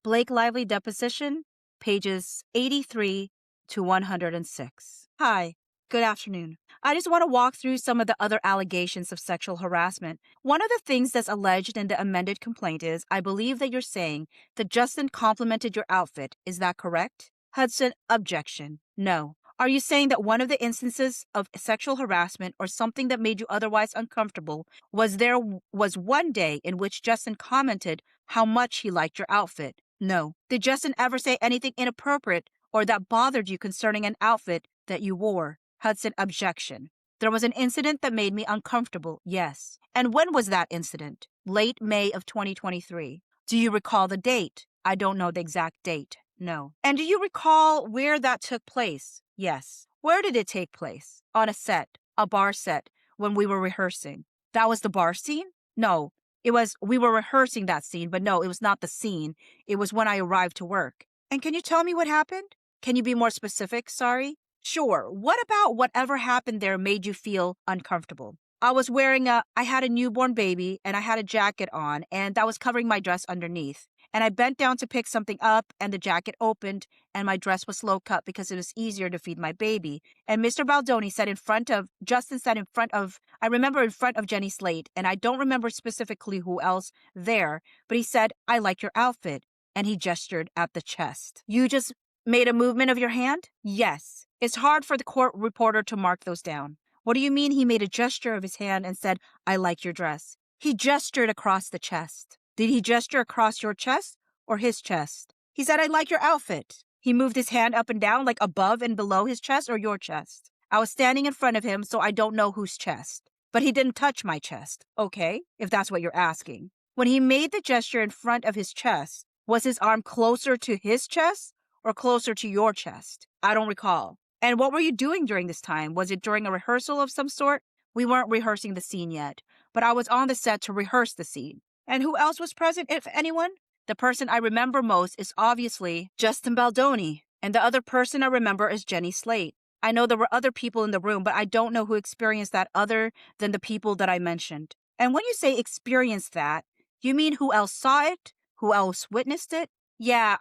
Blake Lively Deposition, pages 83 to 106. Hi, good afternoon. I just want to walk through some of the other allegations of sexual harassment. One of the things that's alleged in the amended complaint is, I believe that you're saying that Justin complimented your outfit. Is that correct? Hudson, objection. No. Are you saying that one of the instances of sexual harassment or something that made you otherwise uncomfortable was one day in which Justin commented how much he liked your outfit? No. Did Justin ever say anything inappropriate or that bothered you concerning an outfit that you wore? Hudson, objection. There was an incident that made me uncomfortable, yes. And when was that incident? Late May of 2023. Do you recall the date? I don't know the exact date. No. And do you recall where that took place? Yes. Where did it take place? On a set, a bar set, when we were rehearsing. That was the bar scene? No. We were rehearsing that scene, but no, it was not the scene. It was when I arrived to work. And can you tell me what happened? Can you be more specific? Sorry. Sure. What about whatever happened there made you feel uncomfortable? I had a newborn baby and I had a jacket on and that was covering my dress underneath. And I bent down to pick something up and the jacket opened and my dress was low cut because it was easier to feed my baby. And Mr. Baldoni Justin said in front of Jenny Slate, and I don't remember specifically who else there, but he said, I like your outfit. And he gestured at the chest. You just made a movement of your hand? Yes. It's hard for the court reporter to mark those down. What do you mean he made a gesture of his hand and said, I like your dress? He gestured across the chest. Did he gesture across your chest or his chest? He said, I like your outfit. He moved his hand up and down like above and below his chest or your chest. I was standing in front of him, so I don't know whose chest. But he didn't touch my chest. Okay, if that's what you're asking. When he made the gesture in front of his chest, was his arm closer to his chest or closer to your chest? I don't recall. And what were you doing during this time? Was it during a rehearsal of some sort? We weren't rehearsing the scene yet, but I was on the set to rehearse the scene. And who else was present, if anyone? The person I remember most is obviously Justin Baldoni, and the other person I remember is Jenny Slate. I know there were other people in the room, but I don't know who experienced that other than the people that I mentioned. And when you say experienced that, you mean who else saw it? Who else witnessed it? Yeah,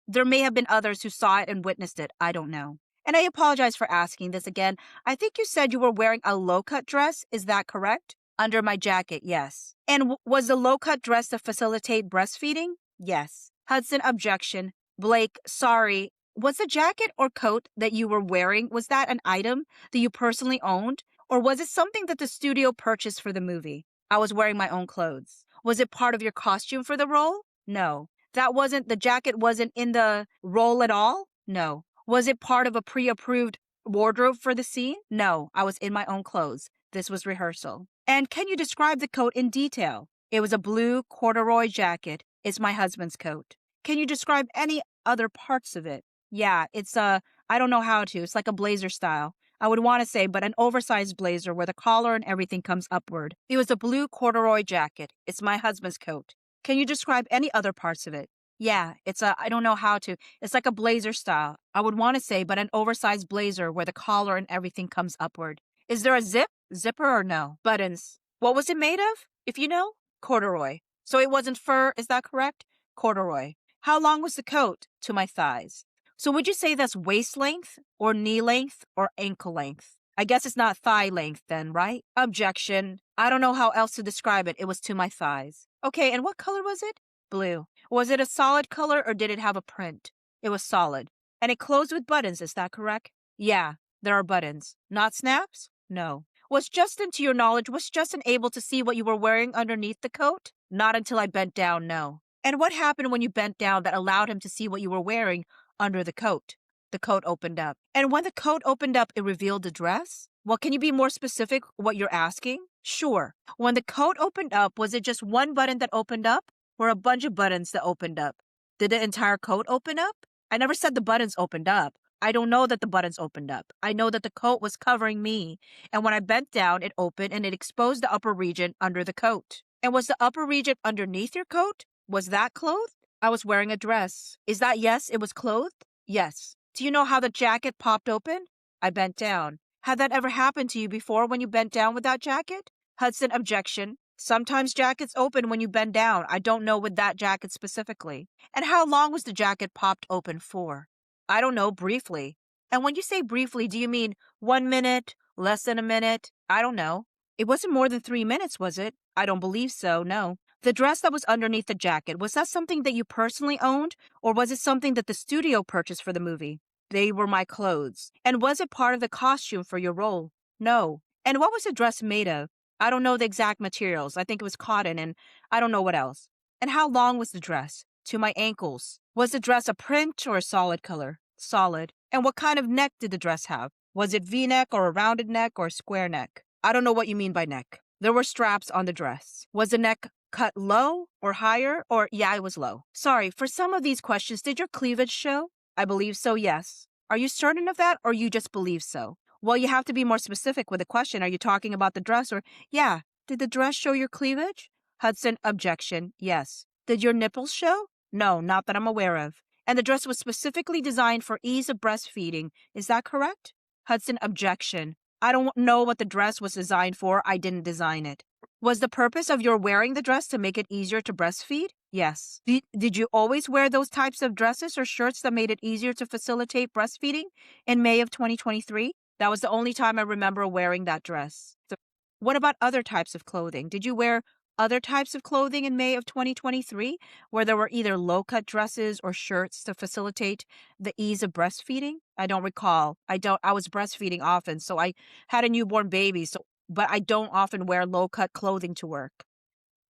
there may have been others who saw it and witnessed it. I don't know. And I apologize for asking this again. I think you said you were wearing a low-cut dress. Is that correct? Under my jacket, yes. And was the low-cut dress to facilitate breastfeeding? Yes. Hudson, objection. Blake, sorry. Was the jacket or coat that you were wearing, was that an item that you personally owned? Or was it something that the studio purchased for the movie? I was wearing my own clothes. Was it part of your costume for the role? No. The jacket wasn't in the role at all? No. Was it part of a pre-approved wardrobe for the scene? No, I was in my own clothes. This was rehearsal. And can you describe the coat in detail? It was a blue corduroy jacket. It's my husband's coat. Can you describe any other parts of it? Yeah, I don't know how to. It's like a blazer style. I would want to say, but an oversized blazer where the collar and everything comes upward. It was a blue corduroy jacket. It's my husband's coat. Can you describe any other parts of it? Yeah, I don't know how to. It's like a blazer style. I would want to say, but an oversized blazer where the collar and everything comes upward. Is there a zipper or no? Buttons. What was it made of? If you know? Corduroy. So it wasn't fur, is that correct? Corduroy. How long was the coat? To my thighs. So would you say that's waist length or knee length or ankle length? I guess it's not thigh length then, right? Objection. I don't know how else to describe it. It was to my thighs. Okay, and what color was it? Blue. Was it a solid color or did it have a print? It was solid. And it closed with buttons, is that correct? Yeah, there are buttons. Not snaps? No. To your knowledge, was Justin able to see what you were wearing underneath the coat? Not until I bent down, no. And what happened when you bent down that allowed him to see what you were wearing under the coat? The coat opened up. And when the coat opened up, it revealed the dress? Well, can you be more specific what you're asking? Sure. When the coat opened up, was it just one button that opened up? Or a bunch of buttons that opened up? Did the entire coat open up? I never said the buttons opened up. I don't know that the buttons opened up. I know that the coat was covering me. And when I bent down, it opened and it exposed the upper region under the coat. And was the upper region underneath your coat? Was that clothed? I was wearing a dress. Is that yes, it was clothed? Yes. Do you know how the jacket popped open? I bent down. Had that ever happened to you before when you bent down with that jacket? Hudson, objection. Sometimes jackets open when you bend down. I don't know with that jacket specifically. And how long was the jacket popped open for? I don't know, briefly. And when you say briefly, do you mean 1 minute, less than a minute? I don't know. It wasn't more than 3 minutes, was it? I don't believe so, no. The dress that was underneath the jacket, was that something that you personally owned, or was it something that the studio purchased for the movie? They were my clothes. And was it part of the costume for your role? No. And what was the dress made of? I don't know the exact materials. I think it was cotton, and I don't know what else. And how long was the dress? To my ankles. Was the dress a print or a solid color? Solid. And what kind of neck did the dress have? Was it V-neck or a rounded neck or a square neck? I don't know what you mean by neck. There were straps on the dress. Was the neck cut low or higher? Or, yeah, it was low. Sorry, for some of these questions, did your cleavage show? I believe so, yes. Are you certain of that, or you just believe so? Well, you have to be more specific with the question. Are you talking about the dress, or, yeah, did the dress show your cleavage? Hudson, objection, yes. Did your nipples show? No, not that I'm aware of. And the dress was specifically designed for ease of breastfeeding. Is that correct? Hudson, objection. I don't know what the dress was designed for. I didn't design it. Was the purpose of your wearing the dress to make it easier to breastfeed? Yes. Did you always wear those types of dresses or shirts that made it easier to facilitate breastfeeding in May of 2023? That was the only time I remember wearing that dress. So, what about other types of clothing? Did you wear other types of clothing in May of 2023 where there were either low-cut dresses or shirts to facilitate the ease of breastfeeding? I don't recall. I was breastfeeding often, so I had a newborn baby, but I don't often wear low-cut clothing to work.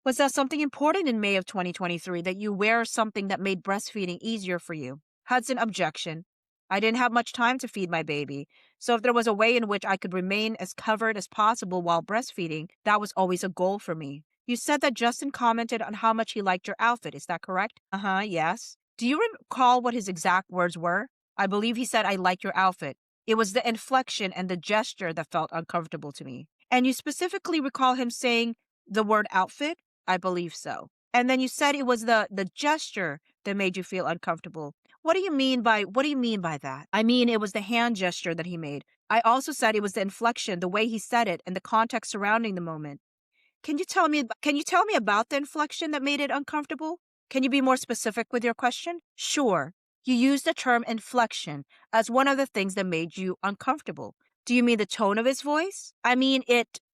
Was that something important in May of 2023 that you wear something that made breastfeeding easier for you? Hudson, objection. I didn't have much time to feed my baby, so if there was a way in which I could remain as covered as possible while breastfeeding, that was always a goal for me. You said that Justin commented on how much he liked your outfit, is that correct? Yes. Do you recall what his exact words were? I believe he said, I like your outfit. It was the inflection and the gesture that felt uncomfortable to me. And you specifically recall him saying the word outfit? I believe so. And then you said it was the gesture that made you feel uncomfortable. What do you mean by that? I mean, it was the hand gesture that he made. I also said it was the inflection, the way he said it, and the context surrounding the moment. Can you tell me about the inflection that made it uncomfortable? Can you be more specific with your question? Sure. You used the term inflection as one of the things that made you uncomfortable. Do you mean the tone of his voice? I mean,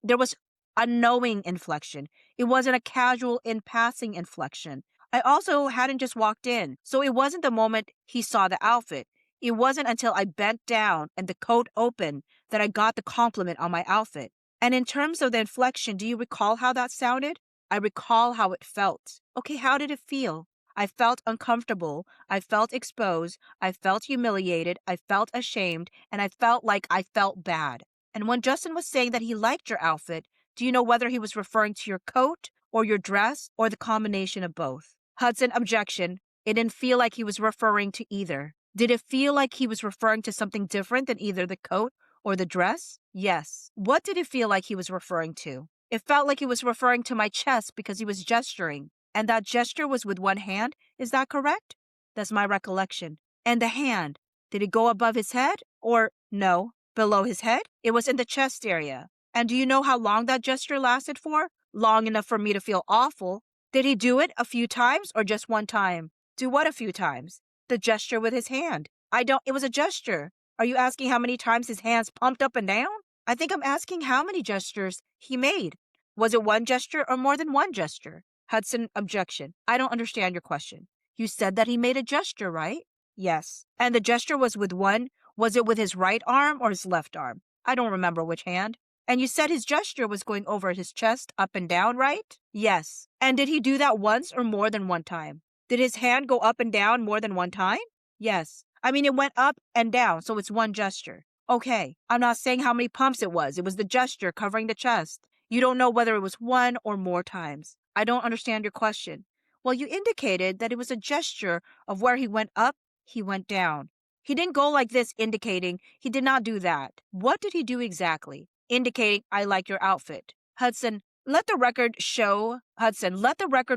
there was a knowing inflection. It wasn't a casual in passing inflection. I also hadn't just walked in, so it wasn't the moment he saw the outfit. It wasn't until I bent down and the coat opened that I got the compliment on my outfit. And in terms of the inflection, do you recall how that sounded? I recall how it felt. Okay, how did it feel? I felt uncomfortable. I felt exposed. I felt humiliated. I felt ashamed. And I felt like I felt bad. And when Justin was saying that he liked your outfit, do you know whether he was referring to your coat or your dress or the combination of both? Hudson, objection. It didn't feel like he was referring to either. Did it feel like he was referring to something different than either the coat or the dress? Yes. What did it feel like he was referring to? It felt like he was referring to my chest because he was gesturing. And that gesture was with one hand. Is that correct? That's my recollection. And the hand, did it go above his head or no, below his head? It was in the chest area. And do you know how long that gesture lasted for? Long enough for me to feel awful. Did he do it a few times or just one time? Do what a few times? The gesture with his hand. It was a gesture. Are you asking how many times his hands pumped up and down? I think I'm asking how many gestures he made. Was it one gesture or more than one gesture? Hudson, objection. I don't understand your question. You said that he made a gesture, right? Yes. And the gesture was was it with his right arm or his left arm? I don't remember which hand. And you said his gesture was going over his chest up and down, right? Yes. And did he do that once or more than one time? Did his hand go up and down more than one time? Yes. I mean, it went up and down, so it's one gesture. Okay. I'm not saying how many pumps it was. It was the gesture covering the chest. You don't know whether it was one or more times. I don't understand your question. Well, you indicated that it was a gesture of where he went up, he went down. He didn't go like this, indicating he did not do that. What did he do exactly? Indicating, I like your outfit. Hudson, let the record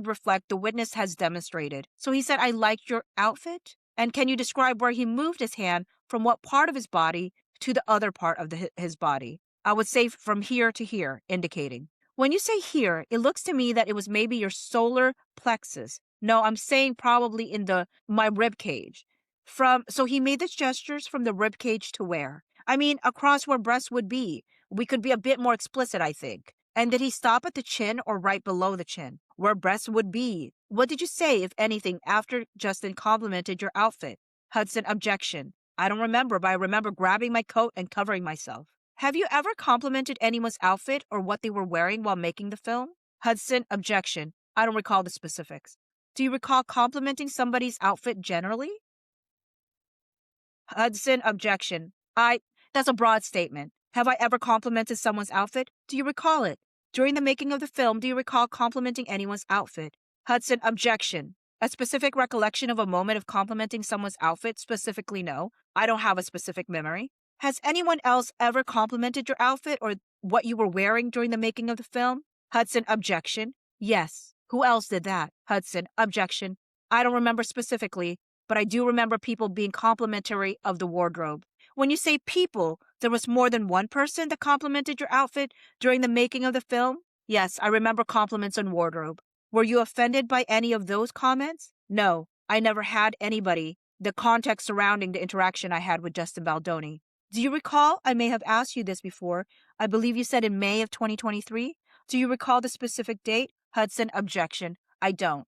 reflect the witness has demonstrated. So he said, I like your outfit? And can you describe where he moved his hand from what part of his body to the other part of his body? I would say from here to here, indicating. When you say here, it looks to me that it was maybe your solar plexus. No, I'm saying probably in my rib cage. So he made these gestures from the rib cage to where? I mean, across where breasts would be. We could be a bit more explicit, I think. And did he stop at the chin or right below the chin, where breasts would be? What did you say, if anything, after Justin complimented your outfit? Hudson, objection. I don't remember, but I remember grabbing my coat and covering myself. Have you ever complimented anyone's outfit or what they were wearing while making the film? Hudson, objection. I don't recall the specifics. Do you recall complimenting somebody's outfit generally? Hudson, objection. That's a broad statement. Have I ever complimented someone's outfit? Do you recall it? During the making of the film, do you recall complimenting anyone's outfit? Hudson, objection. A specific recollection of a moment of complimenting someone's outfit? Specifically, no. I don't have a specific memory. Has anyone else ever complimented your outfit or what you were wearing during the making of the film? Hudson, objection. Yes. Who else did that? Hudson, objection. I don't remember specifically, but I do remember people being complimentary of the wardrobe. When you say people, there was more than one person that complimented your outfit during the making of the film? Yes, I remember compliments on wardrobe. Were you offended by any of those comments? No, I never had anybody. The context surrounding the interaction I had with Justin Baldoni. Do you recall? I may have asked you this before. I believe you said in May of 2023. Do you recall the specific date? Hudson, objection. I don't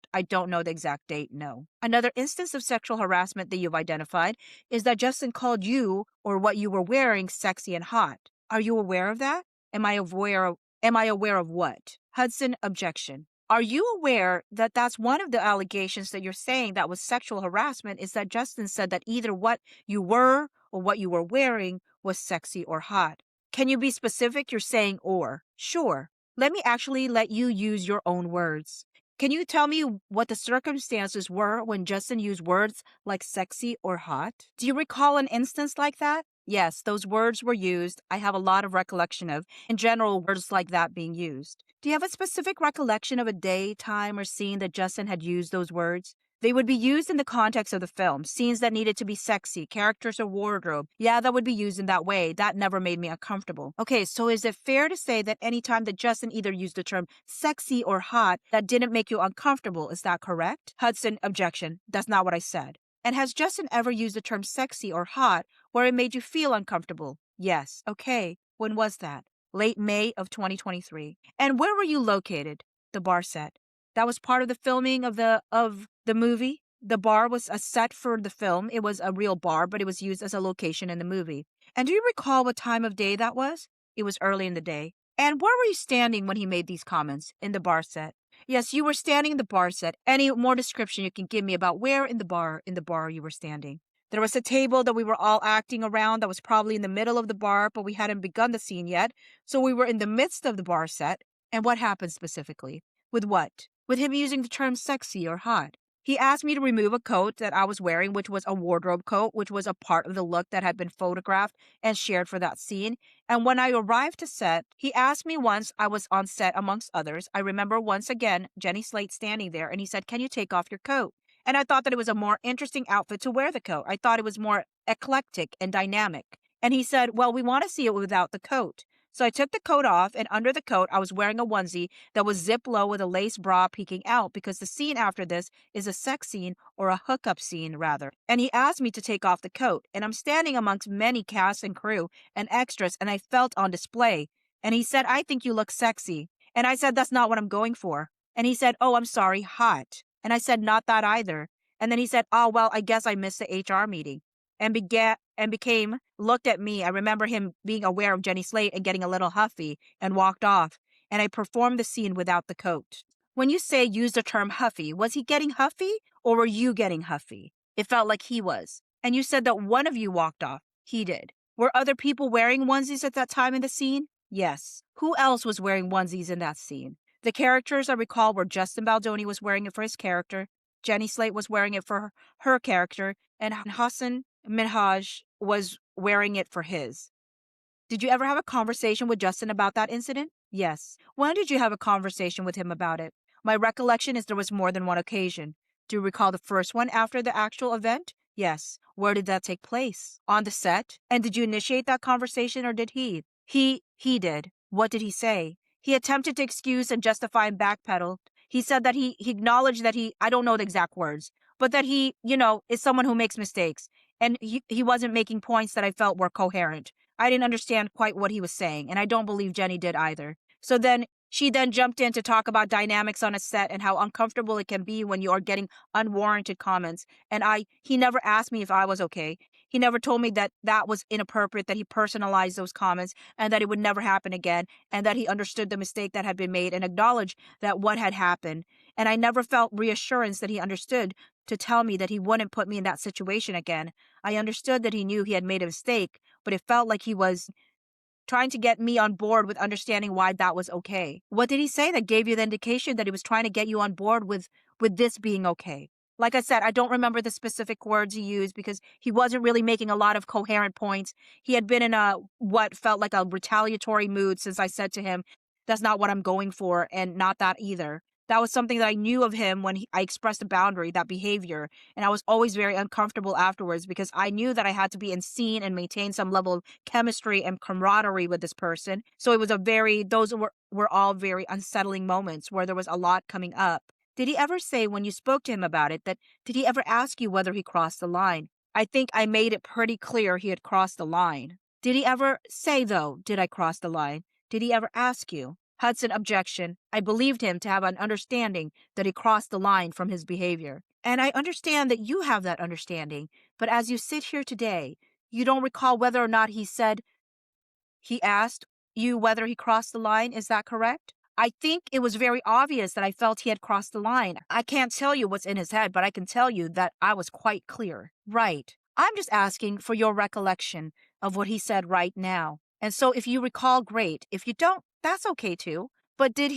know the exact date, no. Another instance of sexual harassment that you've identified is that Justin called you or what you were wearing sexy and hot. Are you aware of that? Am I aware of what? Hudson, objection. Are you aware that that's one of the allegations that you're saying that was sexual harassment, is that Justin said that either what you were or what you were wearing was sexy or hot? Can you be specific? You're saying or. Sure. Let me actually let you use your own words. Can you tell me what the circumstances were when Justin used words like sexy or hot? Do you recall an instance like that? Yes, those words were used. I have a lot of recollection of, in general, words like that being used. Do you have a specific recollection of a day, time, or scene that Justin had used those words? They would be used in the context of the film, scenes that needed to be sexy, characters or wardrobe. Yeah, that would be used in that way. That never made me uncomfortable. Okay, so is it fair to say that any time that Justin either used the term sexy or hot, that didn't make you uncomfortable? Is that correct? Hudson, objection. That's not what I said. And has Justin ever used the term sexy or hot where it made you feel uncomfortable? Yes. Okay. When was that? Late May of 2023. And where were you located? The bar set. That was part of the filming of the movie. The bar was a set for the film. It was a real bar, but it was used as a location in the movie. And do you recall what time of day that was? It was early in the day. And where were you standing when he made these comments? In the bar set. Yes, you were standing in the bar set. Any more description you can give me about where in the bar you were standing? There was a table that we were all acting around that was probably in the middle of the bar, but we hadn't begun the scene yet. So we were in the midst of the bar set. And what happened specifically? With what? With him using the term sexy or hot. He asked me to remove a coat that I was wearing, which was a wardrobe coat, which was a part of the look that had been photographed and shared for that scene. And when I arrived to set, he asked me once I was on set amongst others. I remember once again, Jenny Slate standing there, and he said, "Can you take off your coat?" And I thought that it was a more interesting outfit to wear the coat. I thought it was more eclectic and dynamic. And he said, "Well, we want to see it without the coat." So I took the coat off, and under the coat, I was wearing a onesie that was zip low with a lace bra peeking out, because the scene after this is a sex scene, or a hookup scene, rather. And he asked me to take off the coat, and I'm standing amongst many cast and crew and extras, and I felt on display. And he said, "I think you look sexy." And I said, "That's not what I'm going for." And he said, "Oh, I'm sorry, hot." And I said, "Not that either." And then he said, "Oh, well, I guess I missed the HR meeting." And looked at me. I remember him being aware of Jenny Slate and getting a little huffy and walked off. And I performed the scene without the coat. When you say use the term huffy, was he getting huffy or were you getting huffy? It felt like he was. And you said that one of you walked off. He did. Were other people wearing onesies at that time in the scene? Yes. Who else was wearing onesies in that scene? The characters I recall were Justin Baldoni was wearing it for his character, Jenny Slate was wearing it for her character, and Hassan Minhaj was wearing it for his. Did you ever have a conversation with Justin about that incident? Yes. When did you have a conversation with him about it? My recollection is there was more than one occasion. Do you recall the first one after the actual event? Yes. Where did that take place? On the set? And did you initiate that conversation or did he? He did. What did he say? He attempted to excuse and justify and backpedal. He said that he acknowledged that I don't know the exact words, but that he, is someone who makes mistakes. And he wasn't making points that I felt were coherent. I didn't understand quite what he was saying, and I don't believe Jenny did either. So then she then jumped in to talk about dynamics on a set and how uncomfortable it can be when you are getting unwarranted comments. And he never asked me if I was okay. He never told me that that was inappropriate, that he personalized those comments and that it would never happen again, and that he understood the mistake that had been made and acknowledged that what had happened. And I never felt reassurance that he understood to tell me that he wouldn't put me in that situation again. I understood that he knew he had made a mistake, but it felt like he was trying to get me on board with understanding why that was okay. What did he say that gave you the indication that he was trying to get you on board with this being okay? Like I said, I don't remember the specific words he used because he wasn't really making a lot of coherent points. He had been in what felt like a retaliatory mood since I said to him, that's not what I'm going for, and not that either. That was something that I knew of him when I expressed a boundary, that behavior. And I was always very uncomfortable afterwards because I knew that I had to be in scene and maintain some level of chemistry and camaraderie with this person. So it was those were all very unsettling moments where there was a lot coming up. Did he ever say when you spoke to him about it did he ever ask you whether he crossed the line? I think I made it pretty clear he had crossed the line. Did he ever say, though, did I cross the line? Did he ever ask you? Hudson, objection. I believed him to have an understanding that he crossed the line from his behavior. And I understand that you have that understanding, but as you sit here today, you don't recall whether or not he asked you whether he crossed the line. Is that correct? I think it was very obvious that I felt he had crossed the line. I can't tell you what's in his head, but I can tell you that I was quite clear. Right. I'm just asking for your recollection of what he said right now. And so if you recall, great. If you don't, that's okay too. But do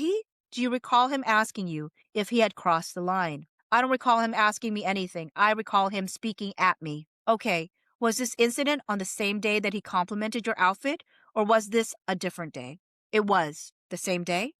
you recall him asking you if he had crossed the line? I don't recall him asking me anything. I recall him speaking at me. Okay. Was this incident on the same day that he complimented your outfit, or was this a different day? It was the same day.